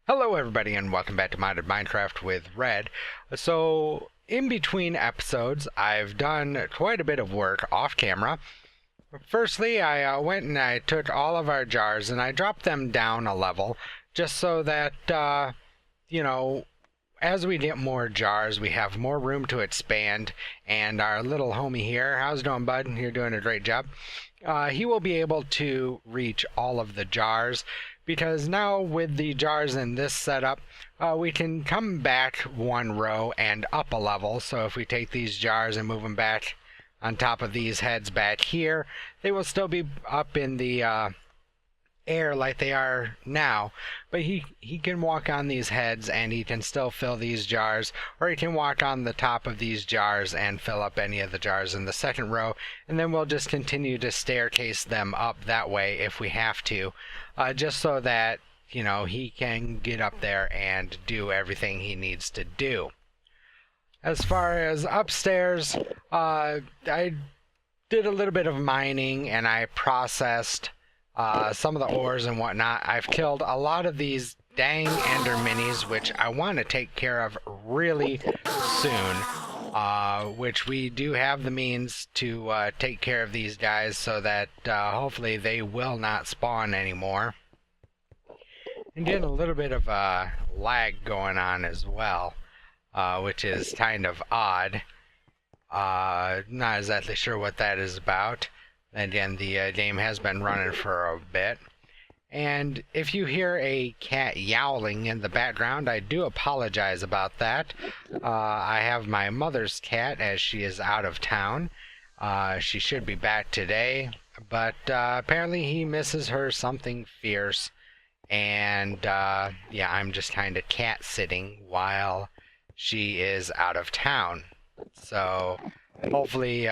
Hello everybody and welcome back to Modded Minecraft with Red. So, in between episodes, I've done quite a bit of work off camera. Firstly, I went and I took all of our jars and I dropped them down a level, just so that, as we get more jars, we have more room to expand, and our little homie here, how's it doing, bud? You're doing a great job. He will be able to reach all of the jars, because now with the jars in this setup, we can come back one row and up a level. So if we take these jars and move them back on top of these heads back here, they will still be up in the air like they are now, but he can walk on these heads and he can still fill these jars, or he can walk on the top of these jars and fill up any of the jars in the second row, and then we'll just continue to staircase them up that way if we have to, just so that he can get up there and do everything he needs to do. As far as upstairs, I did a little bit of mining and I processed some of the ores and whatnot. I've killed a lot of these dang ender minis, which I want to take care of really soon, which we do have the means to take care of these guys so that hopefully they will not spawn anymore. And getting a little bit of lag going on as well, which is kind of odd. Not exactly sure what that is about. Again, the game has been running for a bit. And if you hear a cat yowling in the background, I do apologize about that. I have my mother's cat, as she is out of town. She should be back today, but apparently he misses her something fierce. And yeah, I'm just kind of cat sitting while she is out of town. So hopefully,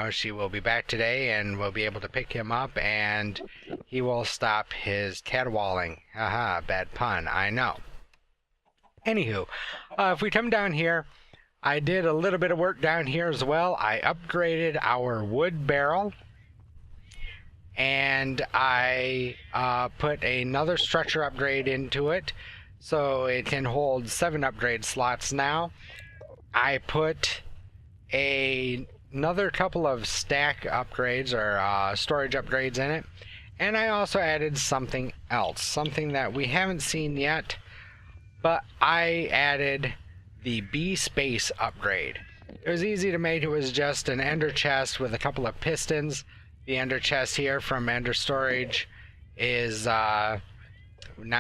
she will be back today and we'll be able to pick him up and he will stop his caterwauling. Haha, bad pun, I know. Anywho, if we come down here, I did a little bit of work down here as well. I upgraded our wood barrel, and I put another structure upgrade into it, so it can hold 7 upgrade slots now. I put another couple of stack upgrades or storage upgrades in it, and I also added something else, something that we haven't seen yet, but I added the B space upgrade. It was easy to make. It was just an ender chest with a couple of pistons. The ender chest here from Ender Storage is not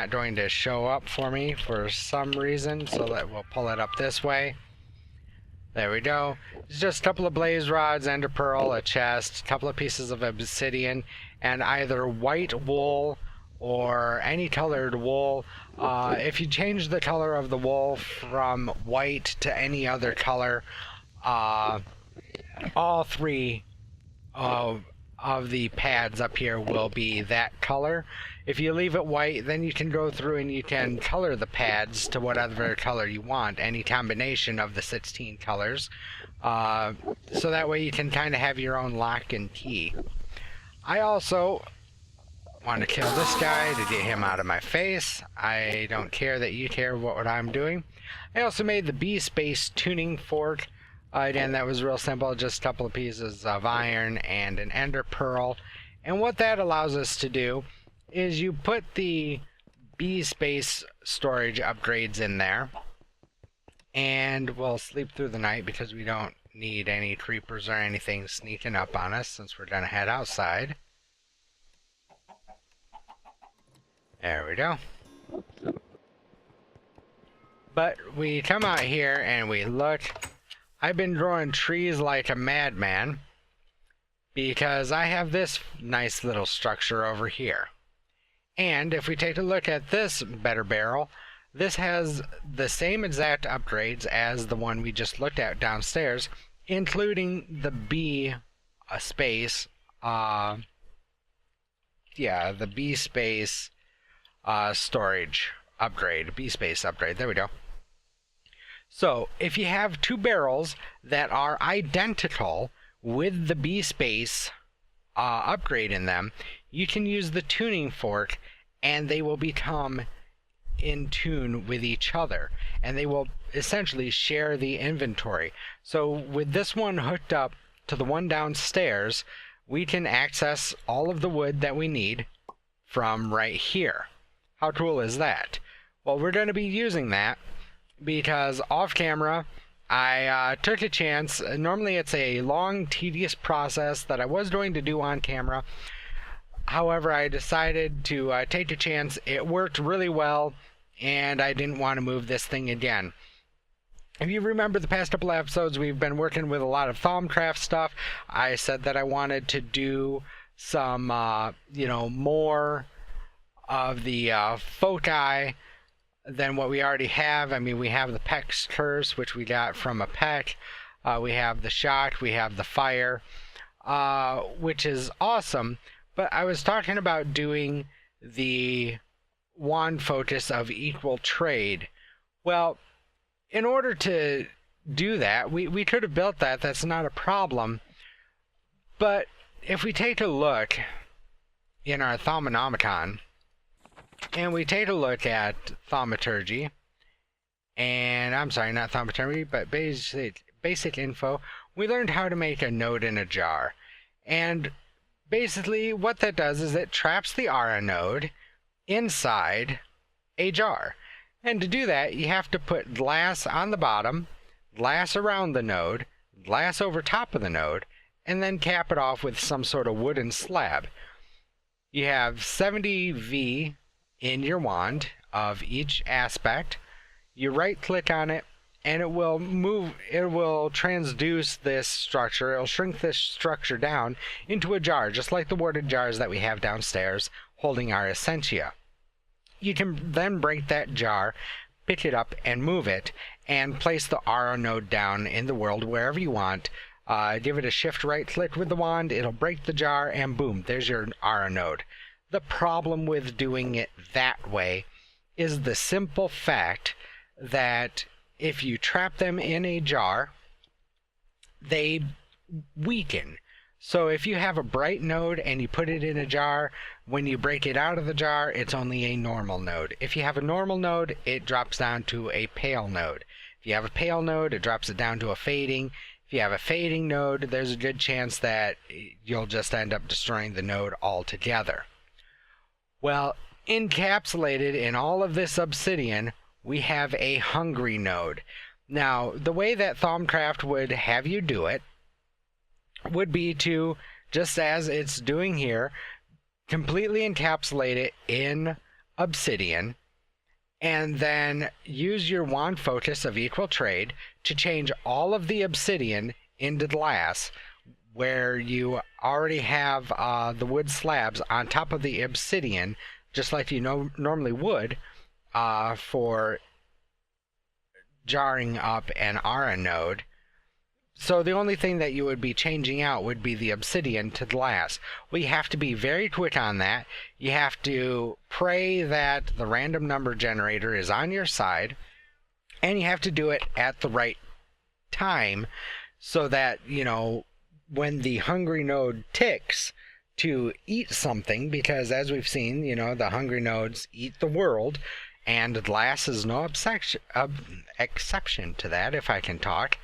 going to show up for me for some reason, so we'll pull it up this way. There we go. It's just a couple of blaze rods, ender pearl, a chest, a couple of pieces of obsidian, and either white wool or any colored wool. If you change the color of the wool from white to any other color, all 3 of the pads up here will be that color. If you leave it white, then you can go through and you can color the pads to whatever color you want, any combination of the 16 colors, so that way you can kind of have your own lock and key. I also want to kill this guy to get him out of my face. I don't care that you care what I'm doing. I also made the B space tuning fork. Again, that was real simple, just a couple of pieces of iron and an ender pearl. And what that allows us to do is you put the B space storage upgrades in there, and we'll sleep through the night because we don't need any creepers or anything sneaking up on us since we're gonna head outside. There we go. But we come out here and we look. I've been growing trees like a madman because I have this nice little structure over here. And if we take a look at this better barrel, this has the same exact upgrades as the one we just looked at downstairs, including the B space, the B space storage upgrade, B space upgrade, there we go. So if you have 2 barrels that are identical with the B space upgrade in them, you can use the tuning fork and they will become in tune with each other, and they will essentially share the inventory. So with this one hooked up to the one downstairs, we can access all of the wood that we need from right here. How cool is that? Well, we're going to be using that because off camera I took a chance. Normally it's a long, tedious process that I was going to do on camera. However, I decided to take a chance. It worked really well, and I didn't want to move this thing again. If you remember the past couple episodes, we've been working with a lot of Thaumcraft stuff. I said that I wanted to do some, more of the foci than what we already have. I mean, we have the Peck's Curse, which we got from a Peck. We have the Shock, we have the Fire, which is awesome. But I was talking about doing the wand focus of equal trade. Well, in order to do that, we could have built that. That's not a problem. But if we take a look in our Thaumonomicon, and we take a look at Thaumaturgy, and I'm sorry, not Thaumaturgy, but basic info, we learned how to make a node in a jar. And basically what that does is it traps the Aura node inside a jar. And to do that, you have to put glass on the bottom, glass around the node, glass over top of the node, and then cap it off with some sort of wooden slab. You have 70V in your wand of each aspect. You right click on it and it will transduce this structure. It'll shrink this structure down into a jar, just like the warded jars that we have downstairs holding our essentia. You can then break that jar, pick it up and move it, and place the Aura node down in the world wherever you want. Give it a shift right click with the wand, it'll break the jar, and boom, there's your Aura node. The problem with doing it that way is the simple fact that if you trap them in a jar, they weaken. So if you have a bright node and you put it in a jar, when you break it out of the jar, it's only a normal node. If you have a normal node, it drops down to a pale node. If you have a pale node, it drops it down to a fading. If you have a fading node, there's a good chance that you'll just end up destroying the node altogether. Well, encapsulated in all of this obsidian, we have a hungry node. Now, the way that Thaumcraft would have you do it would be to, just as it's doing here, completely encapsulate it in obsidian, and then use your wand focus of equal trade to change all of the obsidian into glass, where you already have the wood slabs on top of the obsidian, just like you normally would for jarring up an Aura node. So the only thing that you would be changing out would be the obsidian to glass. Well, you have to be very quick on that. You have to pray that the random number generator is on your side, and you have to do it at the right time so that, when the hungry node ticks to eat something, because as we've seen, the hungry nodes eat the world, and glass is no exception to that, if I can talk.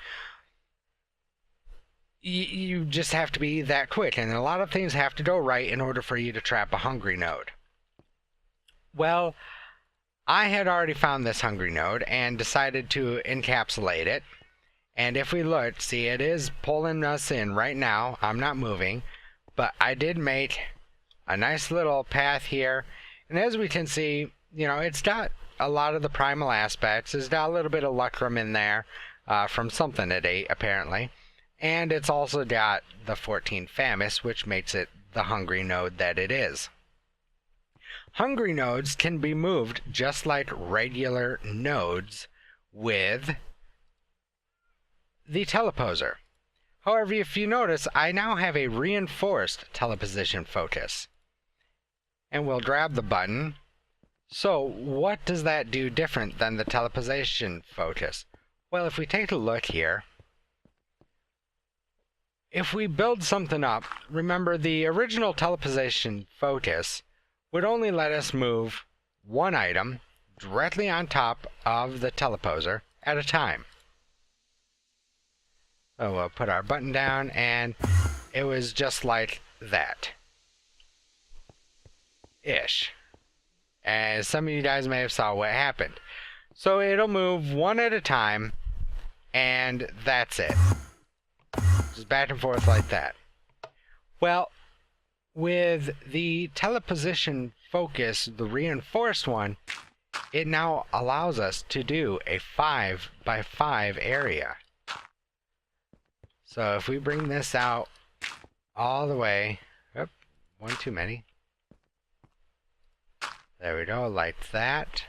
You just have to be that quick, and a lot of things have to go right in order for you to trap a hungry node. Well, I had already found this hungry node and decided to encapsulate it. And if we look, see, it is pulling us in right now. I'm not moving, but I did make a nice little path here. And as we can see, it's got a lot of the primal aspects. It's got a little bit of lucrum in there from something it ate, apparently. And it's also got the 14 Famus, which makes it the hungry node that it is. Hungry nodes can be moved just like regular nodes with the teleposer. However, if you notice, I now have a reinforced teleposition focus. And we'll grab the button. So what does that do different than the teleposition focus? Well, if we take a look here, if we build something up, remember the original teleposition focus would only let us move one item, directly on top of the teleposer at a time. So we'll put our button down, and it was just like that. Ish. And some of you guys may have saw what happened. So it'll move one at a time, and that's it. Just back and forth like that. Well, with the teleposition focus, the reinforced one, it now allows us to do a 5x5 area. So if we bring this out all the way, oh, one too many. There we go, like that.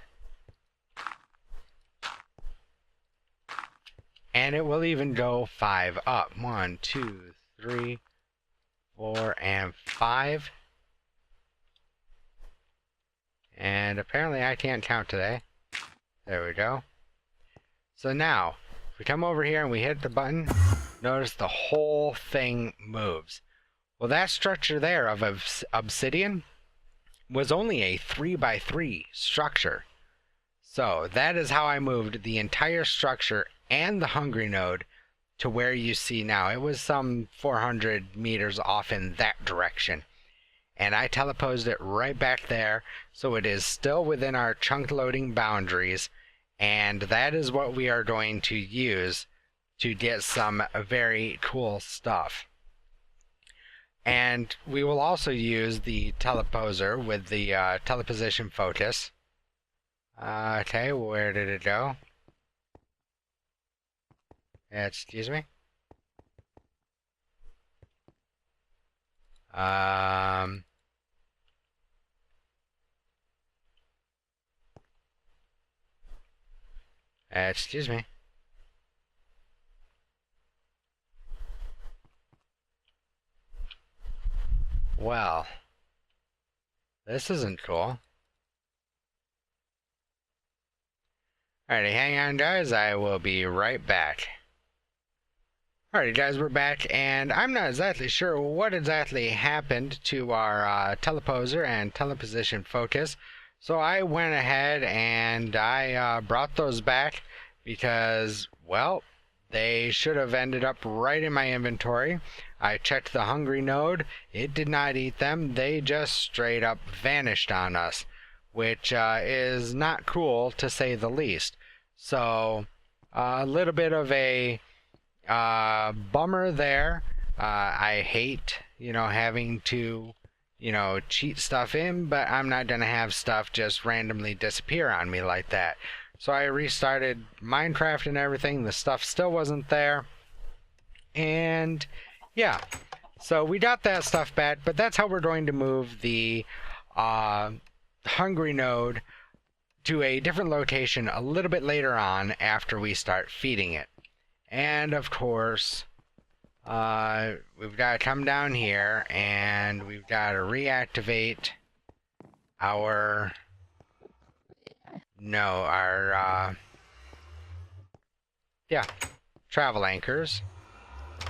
And it will even go 5 up. 1, 2, 3, 4, and 5. And apparently I can't count today. There we go. So now, if we come over here and we hit the button, notice the whole thing moves. Well, that structure there of obsidian was only a 3x3 structure. So that is how I moved the entire structure and the hungry node to where you see now. It was some 400 meters off in that direction. And I teleposed it right back there, so it is still within our chunk loading boundaries, and that is what we are going to use to get some very cool stuff. And we will also use the teleposer with the teleposition focus. Okay, where did it go? Excuse me? Excuse me. Well, this isn't cool. Alrighty, hang on guys, I will be right back. Alrighty guys, we're back, and I'm not exactly sure what exactly happened to our teleposer and teleposition focus. So I went ahead and I brought those back because, well, they should have ended up right in my inventory. I checked the hungry node, it did not eat them, they just straight up vanished on us, which is not cool to say the least. So a little bit of a bummer there. I hate, having to, cheat stuff in, but I'm not gonna have stuff just randomly disappear on me like that. So I restarted Minecraft and everything, the stuff still wasn't there, and yeah, so we got that stuff back, but that's how we're going to move the hungry node to a different location a little bit later on after we start feeding it. And of course, we've got to come down here and we've got to reactivate our travel anchors,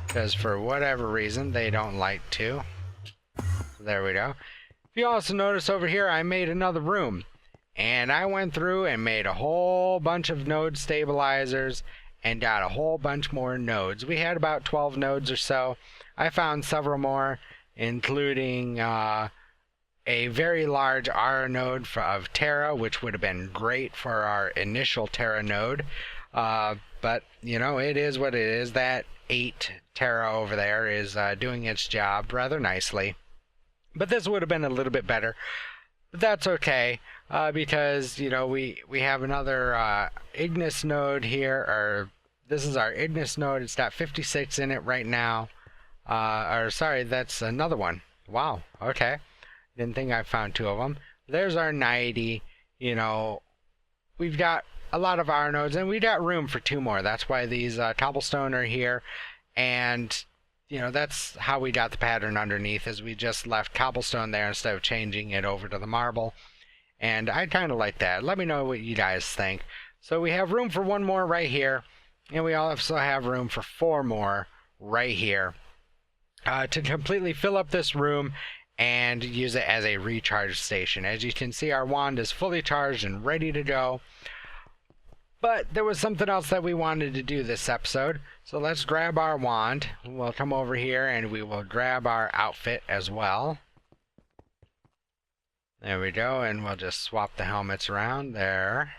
because for whatever reason they don't like to. So there we go. If you also notice over here, I made another room, and I went through and made a whole bunch of node stabilizers and got a whole bunch more nodes. We had about 12 nodes or so. I found several more, including a very large R node of Terra, which would have been great for our initial Terra node. But, it is what it is. That 8 Terra over there is doing its job rather nicely. But this would have been a little bit better. But that's okay, because, we have another Ignis node here, or this is our Ignis node. It's got 56 in it right now. Or sorry, that's another one. Wow, okay. Didn't think I found 2 of them. There's our 90. We've got a lot of our nodes, and we got room for 2 more. That's why these cobblestone are here, and that's how we got the pattern underneath, is we just left cobblestone there instead of changing it over to the marble, and I kind of like that. Let me know what you guys think. So we have room for 1 more right here, and we also have room for 4 more right here to completely fill up this room and use it as a recharge station. As you can see, our wand is fully charged and ready to go. But there was something else that we wanted to do this episode. So let's grab our wand. We'll come over here and we will grab our outfit as well. There we go, and we'll just swap the helmets around there.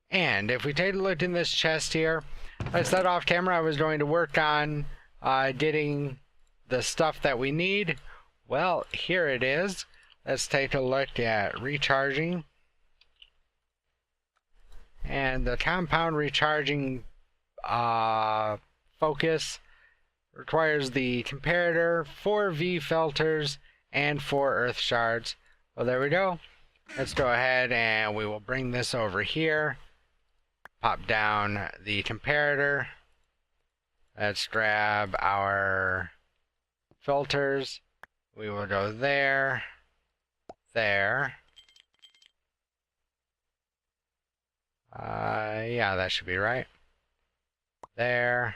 And if we take a look in this chest here, I said off camera I was going to work on getting the stuff that we need. Well, here it is. Let's take a look at recharging. And the compound recharging focus requires the comparator, 4 V filters, and 4 earth shards. Well, there we go. Let's go ahead and we will bring this over here. Pop down the comparator. Let's grab our filters. We will go there, there. Yeah, that should be right. There,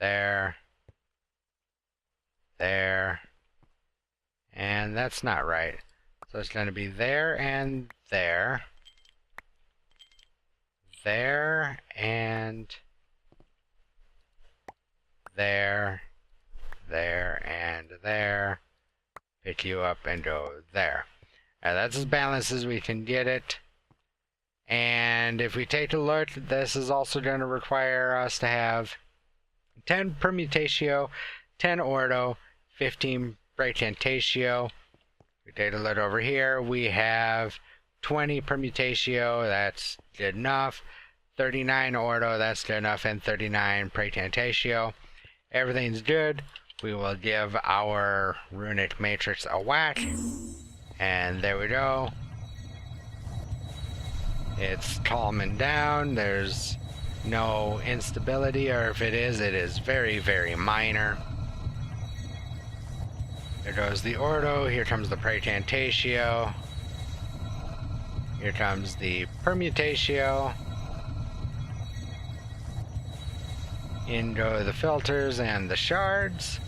there, there, and that's not right. So it's going to be there and there, there and there, there and there. Pick you up and go there. Now that's as balanced as we can get it. And if we take a look, this is also going to require us to have 10 permutatio, 10 ordo, 15 bratentatio. We take a look over here, we have 20 permutatio, that's good enough, 39 ordo, that's good enough, and 39 bratentatio. Everything's good. We will give our runic matrix a whack, and there we go. It's calming down, there's no instability, or if it is very, very minor. There goes the ordo, here comes the bratentatio, here comes the permutatio, in go the filters and the shards.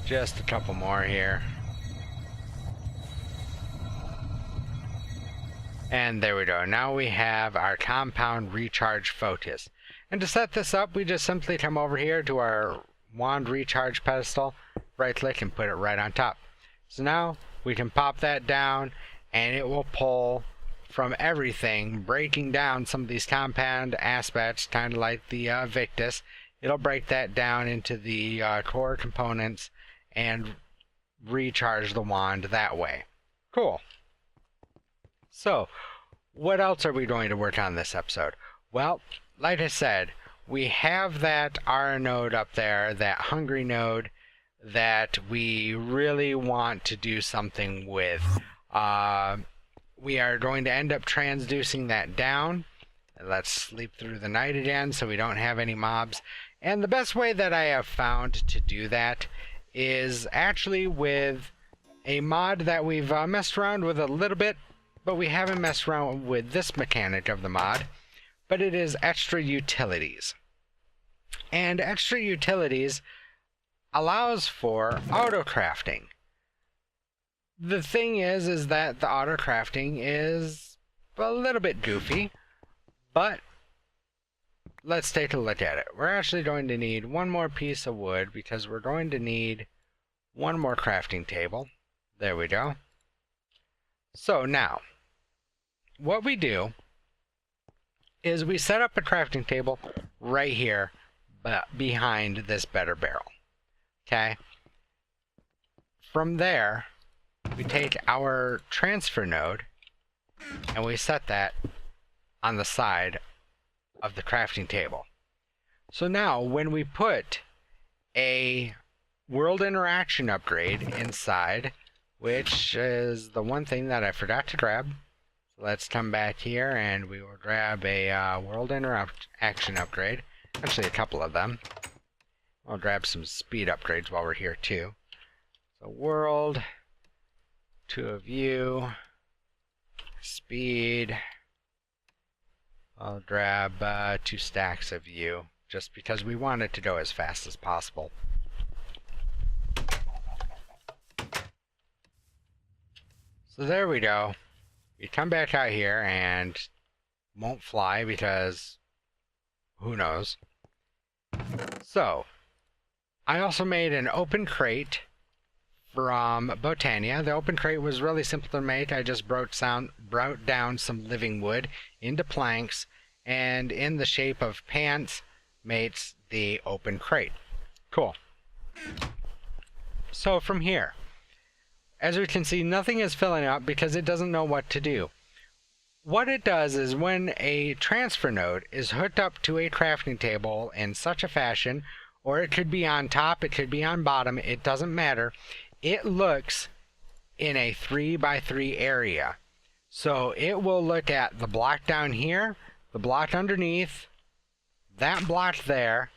Just a couple more here. And there we go. Now we have our compound recharge focus. And to set this up, we just simply come over here to our wand recharge pedestal, right click and put it right on top. So now we can pop that down and it will pull from everything, breaking down some of these compound aspects, kind of like the Victus. It'll break that down into the core components and recharge the wand that way. Cool. So, what else are we going to work on this episode? Well, like I said, we have that R node up there, that hungry node, that we really want to do something with. We are going to end up transducing that down. Let's sleep through the night again so we don't have any mobs. And the best way that I have found to do that is actually with a mod that we've messed around with a little bit, but we haven't messed around with this mechanic of the mod, but it is extra utilities. And extra utilities allows for auto crafting. The thing is that the auto crafting is a little bit goofy, but let's take a look at it. We're actually going to need one more piece of wood because we're going to need one more crafting table. There we go. So now, what we do is we set up a crafting table right here behind this better barrel. Okay? From there, we take our transfer node and we set that on the side of the crafting table. So now when we put a world interaction upgrade inside, which is the one thing that I forgot to grab, let's come back here and we will grab a world interaction upgrade, actually a couple of them. I'll grab some speed upgrades while we're here too. So world, 2 of you, speed, I'll grab 2 stacks of you, just because we want it to go as fast as possible. So there we go. We come back out here and won't fly because who knows. So I also made an open crate from Botania. The open crate was really simple to make. I just broke down some living wood into planks, and in the shape of pants makes the open crate. Cool. So from here, as we can see, nothing is filling up because it doesn't know what to do. What it does is when a transfer node is hooked up to a crafting table in such a fashion, or it could be on top, it could be on bottom, it doesn't matter, it looks in a 3x3 area. So it will look at the block down here, the block underneath, that block there,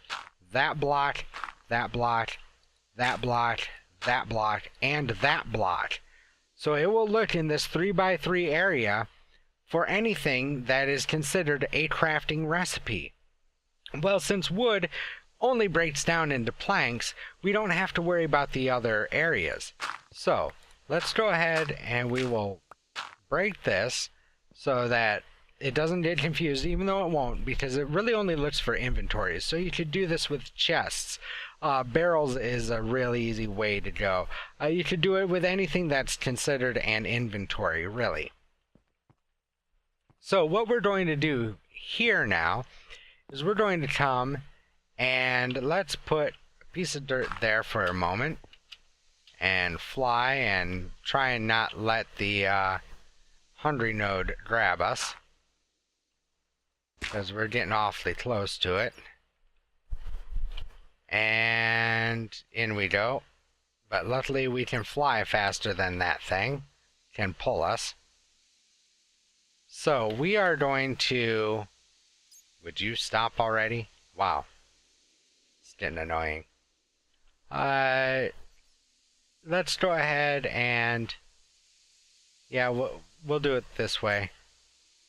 that block, that block, that block, that block, and that block. So it will look in this 3x3 area for anything that is considered a crafting recipe. Well, since wood only breaks down into planks, we don't have to worry about the other areas. So let's go ahead and we will break this so that it doesn't get confused, even though it won't, because it really only looks for inventories. So you could do this with chests. Barrels is a really easy way to go. You could do it with anything that's considered an inventory, really. So what we're going to do here now is we're going to come and let's put a piece of dirt there for a moment and fly and try and not let the hungry node grab us, because we're getting awfully close to it. And in we go. But luckily we can fly faster than that thing can pull us. So we are going to... Would you stop already? Wow. It's getting annoying. Let's go ahead and... Yeah, we'll do it this way.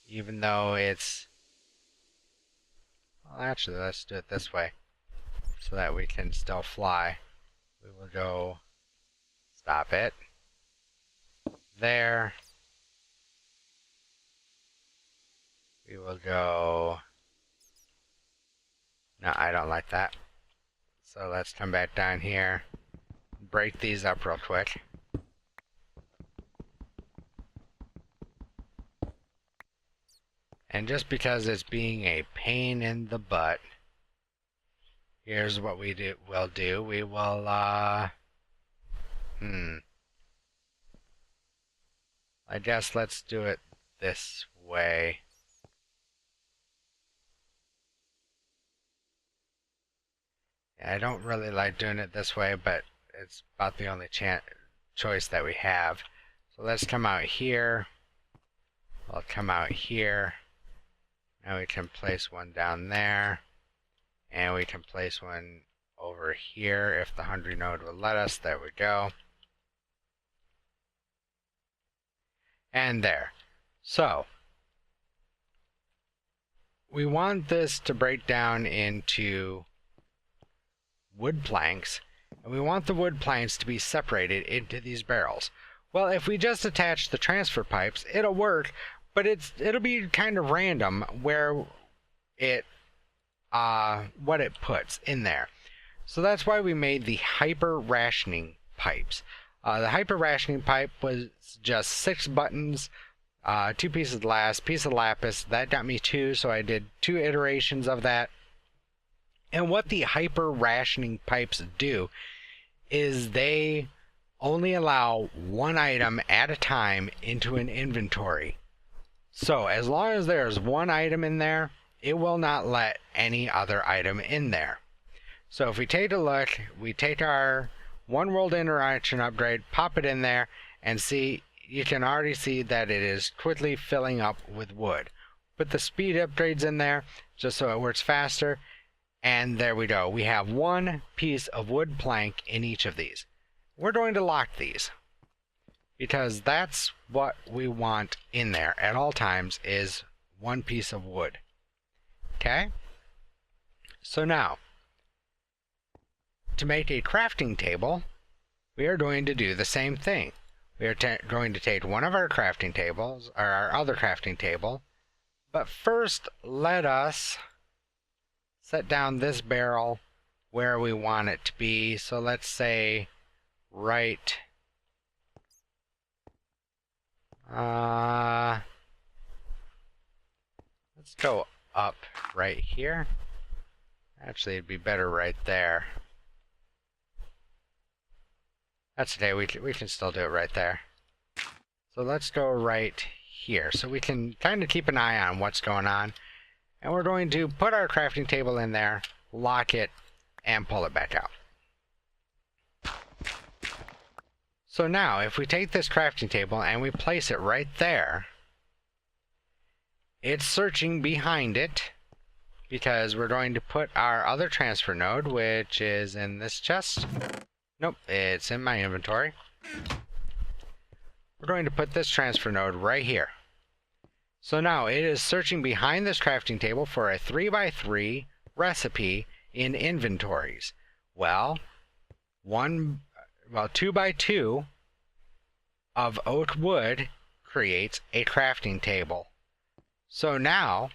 Even though it's... Well, actually, let's do it this way, so that we can still fly. We will go... Stop it. There. We will go... No, I don't like that. So let's come back down here. Break these up real quick. And just because it's being a pain in the butt, here's what we'll do. We will, I guess let's do it this way. I don't really like doing it this way, but it's about the only choice that we have. So let's come out here. We'll come out here. Now we can place one down there. And we can place one over here if the hungry node will let us. There we go. And there. So we want this to break down into wood planks, and we want the wood planks to be separated into these barrels. Well, if we just attach the transfer pipes, it'll work, but it'll be kind of random where it what it puts in there. So that's why we made the hyper rationing pipes. The hyper rationing pipe was just 6 buttons, 2 pieces of glass, piece of lapis. That got me 2, so I did 2 iterations of that. And what the hyper rationing pipes do is they only allow 1 item at a time into an inventory. So as long as there's 1 item in there, it will not let any other item in there. So if we take a look, we take our One World Interaction upgrade, pop it in there, and see, you can already see that it is quickly filling up with wood. Put the speed upgrades in there just so it works faster. And there we go. We have 1 piece of wood plank in each of these. We're going to lock these, because that's what we want in there at all times, is 1 piece of wood. Okay? So now, to make a crafting table, we are going to do the same thing. We are going to take one of our crafting tables, or our other crafting table, but first let us set down this barrel where we want it to be. So let's say right let's go up right here. Actually, it'd be better right there. That's okay, we can still do it right there. So let's go right here, so we can kind of keep an eye on what's going on. And we're going to put our crafting table in there, lock it, and pull it back out. So now, if we take this crafting table and we place it right there, it's searching behind it, because we're going to put our other transfer node, which is in this chest. Nope, it's in my inventory. We're going to put this transfer node right here. So now it is searching behind this crafting table for a 3x3 recipe in inventories. Well, 2x2 of oak wood creates a crafting table. So now,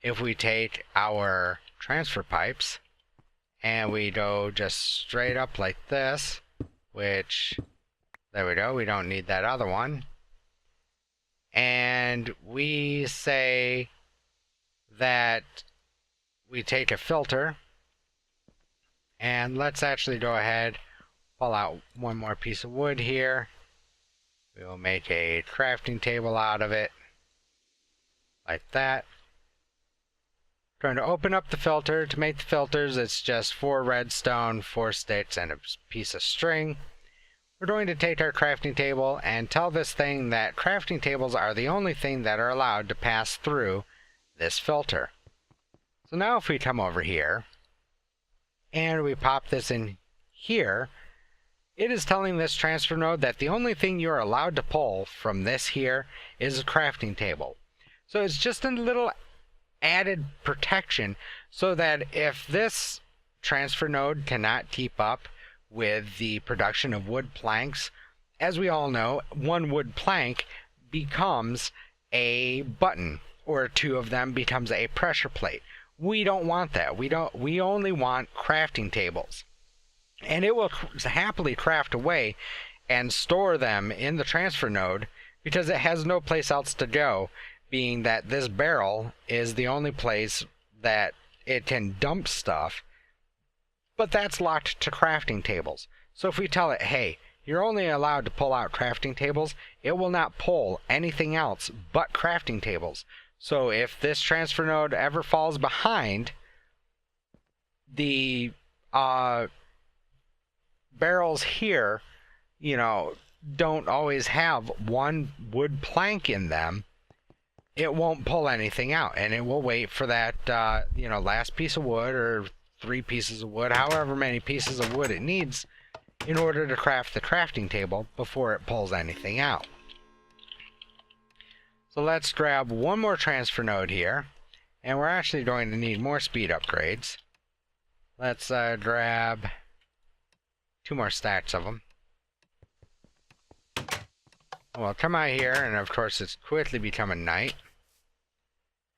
if we take our transfer pipes and we go just straight up like this, which, there we go, we don't need that other one. And we say that we take a filter, and let's actually go ahead, pull out one more piece of wood here. We will make a crafting table out of it, like that. Going to open up the filter. To make the filters, it's just 4 redstone, 4 sticks, and a piece of string. We're going to take our crafting table and tell this thing that crafting tables are the only thing that are allowed to pass through this filter. So now if we come over here and we pop this in here, it is telling this transfer node that the only thing you're allowed to pull from this here is a crafting table. So it's just a little added protection, so that if this transfer node cannot keep up with the production of wood planks, as we all know, one wood plank becomes a button, or 2 of them becomes a pressure plate. We don't want that. We only want crafting tables. And it will happily craft away and store them in the transfer node, because it has no place else to go, being that this barrel is the only place that it can dump stuff, but that's locked to crafting tables. So if we tell it, hey, you're only allowed to pull out crafting tables, it will not pull anything else but crafting tables. So if this transfer node ever falls behind, the barrels here, don't always have one wood plank in them, it won't pull anything out, and it will wait for that last piece of wood, or 3 pieces of wood, however many pieces of wood it needs in order to craft the crafting table before it pulls anything out. So let's grab one more transfer node here, and we're actually going to need more speed upgrades. Let's grab 2 more stacks of them. We'll come out here, and of course it's quickly becoming night.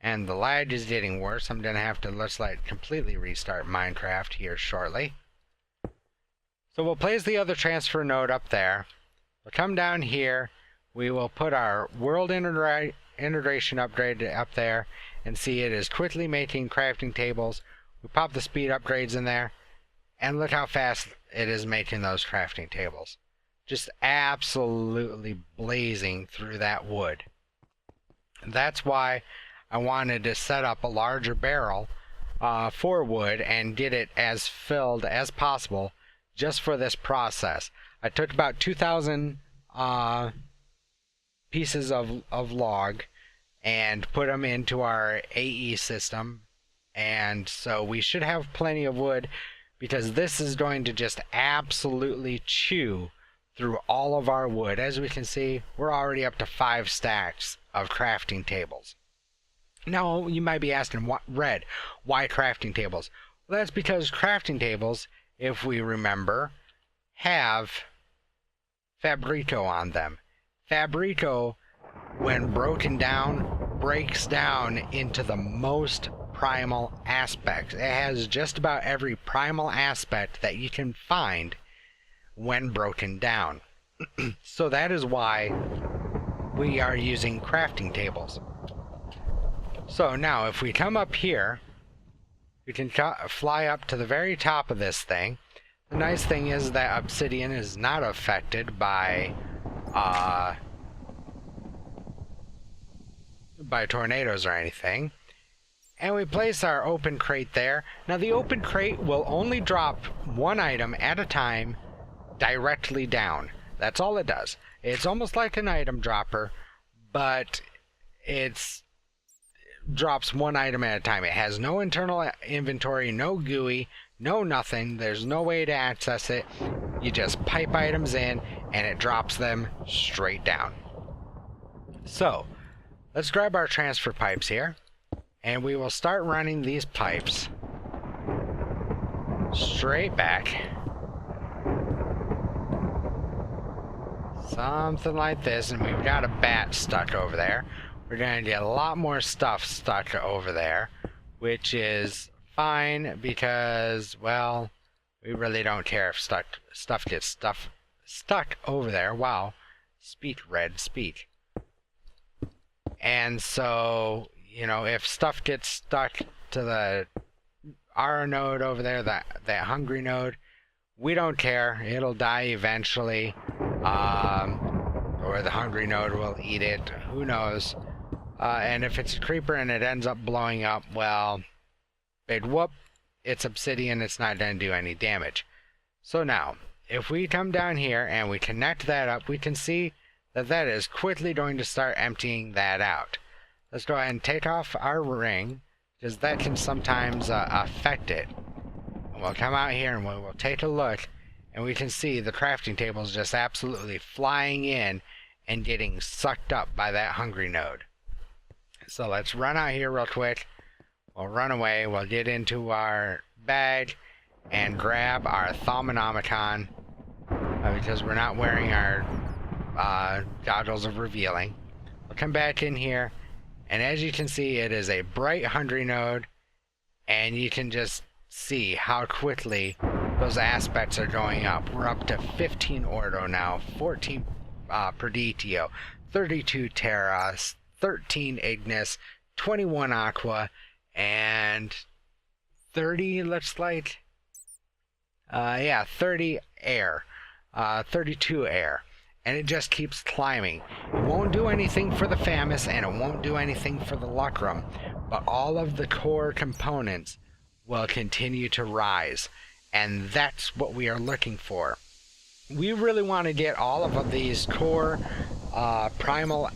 And the lag is getting worse. I'm going to have to completely restart Minecraft here shortly. So we'll place the other transfer node up there. We'll come down here. We will put our world integration upgrade up there, and see it is quickly making crafting tables. We pop the speed upgrades in there, and look how fast it is making those crafting tables. Just absolutely blazing through that wood. That's why I wanted to set up a larger barrel for wood and get it as filled as possible just for this process. I took about 2,000 pieces of log and put them into our AE system, and so we should have plenty of wood, because this is going to just absolutely chew through all of our wood. As we can see, we're already up to 5 stacks of crafting tables. Now, you might be asking, Red, why crafting tables? Well, that's because crafting tables, if we remember, have Fabrico on them. Fabrico, when broken down, breaks down into the most primal aspects. It has just about every primal aspect that you can find when broken down. So that is why we are using crafting tables. So now if we come up here, we can fly up to the very top of this thing. The nice thing is that obsidian is not affected by tornadoes or anything. And we place our open crate there. Now the open crate will only drop one item at a time directly down. That's all it does. It's almost like an item dropper, but it's drops one item at a time. It has no internal inventory, no GUI, no nothing. There's no way to access it. You just pipe items in and it drops them straight down. So let's grab our transfer pipes here, and we will start running these pipes straight back. Something like this, and we've got a bat stuck over there. We're going to get a lot more stuff stuck over there, which is fine because, well, we really don't care if stuff gets stuck over there. Wow. Speak, Red, speak. And so, you know, if stuff gets stuck to the R node over there, that hungry node, we don't care. It'll die eventually. Or the hungry node will eat it. Who knows? And if it's a creeper and it ends up blowing up, well, big whoop, it's obsidian, it's not going to do any damage. So now, if we come down here and we connect that up, we can see that that is quickly going to start emptying that out. Let's go ahead and take off our ring, because that can sometimes affect it. And we'll come out here and we'll take a look, and we can see the crafting table is just absolutely flying in and getting sucked up by that hungry node. So let's run out here real quick. We'll run away. We'll get into our bag and grab our Thaumcraft because we're not wearing our goggles of revealing. We'll come back in here, and as you can see, it is a bright hungry node, and you can just see how quickly those aspects are going up. We're up to 15 Ordo now, 14 Perditio, 32 Terra, 13 Ignis, 21 Aqua, and 30, looks like, 30 Air, 32 Air, and it just keeps climbing. It won't do anything for the Famus, and it won't do anything for the Lucrum, but all of the core components will continue to rise, and that's what we are looking for. We really want to get all of these core primal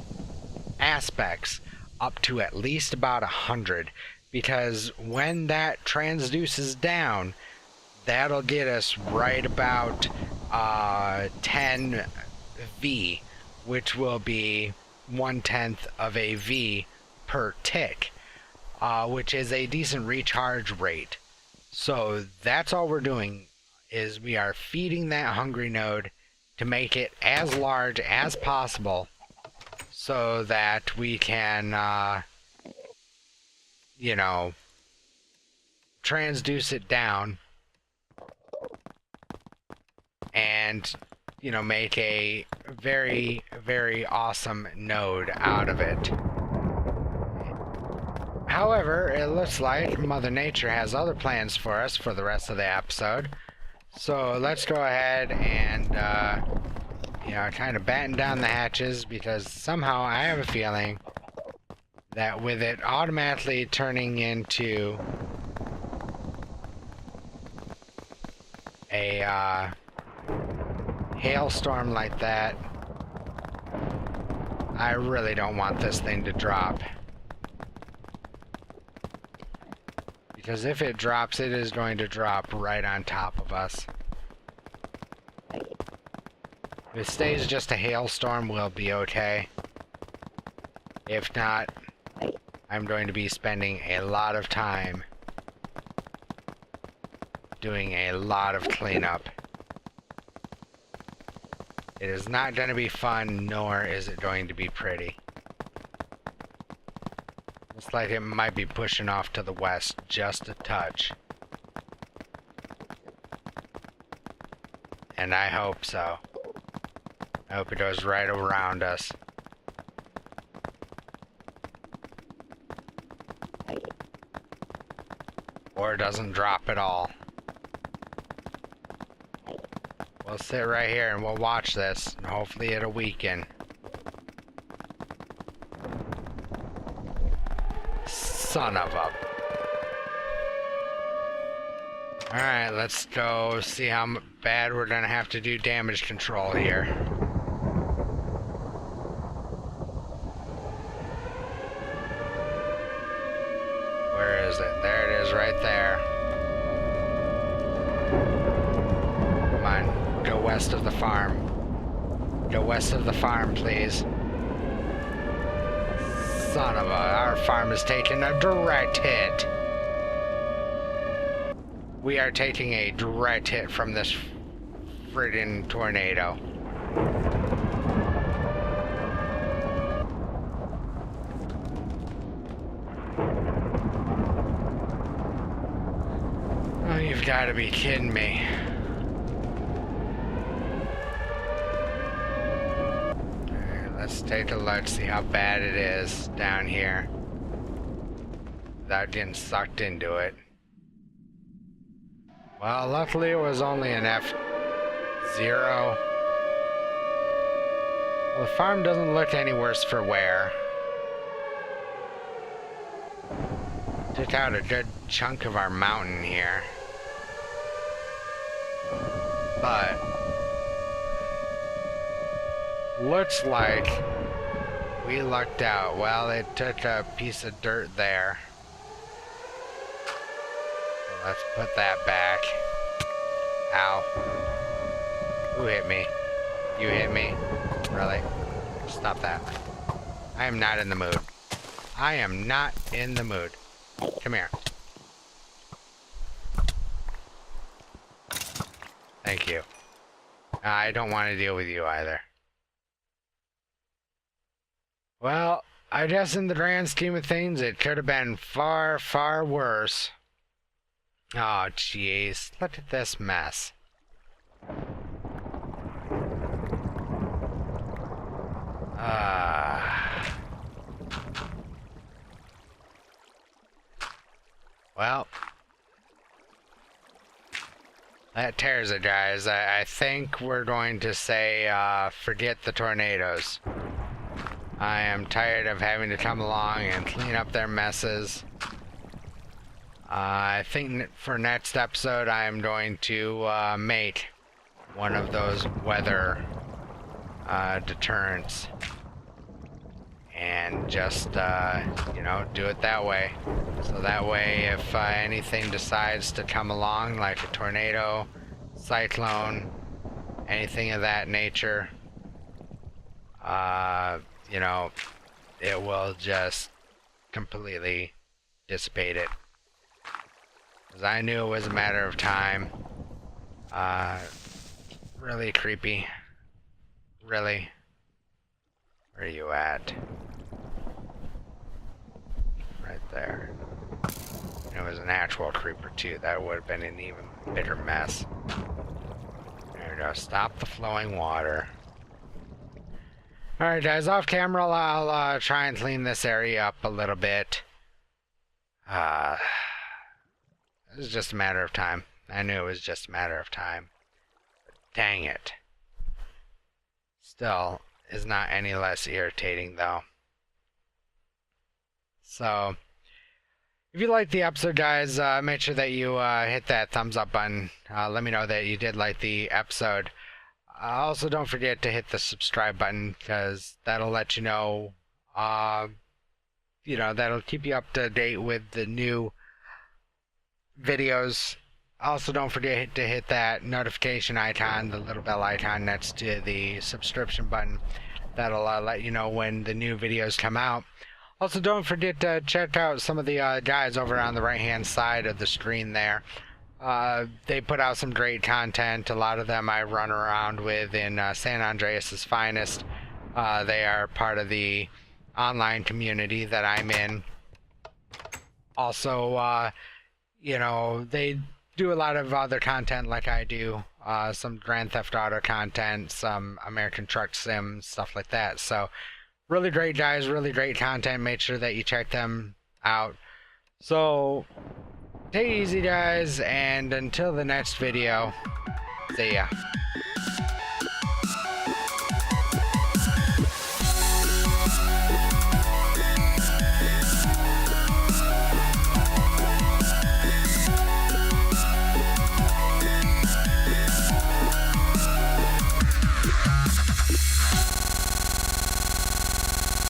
aspects up to at least about 100, because when that transduces down, that'll get us right about 10 V, which will be 1/10 of a V per tick, which is a decent recharge rate. So that's all we're doing, is we are feeding that hungry node to make it as large as possible, so that we can, you know, transduce it down and, you know, make a very, very awesome node out of it. However, it looks like Mother Nature has other plans for us for the rest of the episode. So let's go ahead and, you know, kind of batten down the hatches, because somehow I have a feeling that with it automatically turning into a hailstorm like that, I really don't want this thing to drop. Because if it drops, it is going to drop right on top of us. If it stays just a hailstorm, we'll be okay. If not, I'm going to be spending a lot of time doing a lot of cleanup. It is not going to be fun, nor is it going to be pretty. Looks like it might be pushing off to the west just a touch. And I hope so. I hope it goes right around us. Or it doesn't drop at all. We'll sit right here and we'll watch this, and hopefully it'll weaken. Son of a... Alright, let's go see how bad we're gonna have to do damage control here. Where is it? There it is, right there. Come on, go west of the farm. Go west of the farm, please. Son of a... Our farm is taking a direct hit. We are taking a direct hit from this friggin' tornado. Oh, you've got to be kidding me. Alright, let's take a look, see how bad it is down here without getting sucked into it. Well, luckily it was only an F0. Well, the farm doesn't look any worse for wear. Took out a good chunk of our mountain here. But looks like we lucked out. Well, it took a piece of dirt there. Let's put that back. Ow. Who hit me? You hit me? Really? Stop that. I am not in the mood. I am not in the mood. Come here. Thank you. I don't want to deal with you either. Well, I guess in the grand scheme of things, it could have been far, far worse. Oh, jeez. Look at this mess. Well. That tears it, guys. I think we're going to say, forget the tornadoes. I am tired of having to come along and clean up their messes. I think for next episode I am going to make one of those weather deterrents and just you know, do it that way. So that way if anything decides to come along, like a tornado, cyclone, anything of that nature, you know, it will just completely dissipate it. Because I knew it was a matter of time. Really creepy. Really? Where are you at? Right there. And it was an actual creeper too. That would have been an even bigger mess. There we go. Stop the flowing water. Alright guys, off camera I'll try and clean this area up a little bit. It was just a matter of time. I knew it was just a matter of time. But dang it. Still is not any less irritating though. So, if you liked the episode, guys, make sure that you hit that thumbs up button. Let me know that you did like the episode. Also, don't forget to hit the subscribe button, because that'll let you know, that'll keep you up to date with the new videos. Also, don't forget to hit that notification icon, the little bell icon next to the subscription button. That'll let you know when the new videos come out. Also, don't forget to check out some of the guys over on the right hand side of the screen there. They put out some great content. A lot of them I run around with in San Andreas' finest. They are part of the online community that I'm in. Also, you know, they do a lot of other content like I do. Some Grand Theft Auto content, some American Truck Sim, stuff like that. So, really great guys, really great content. Make sure that you check them out. So, take it easy, guys, and until the next video, see ya.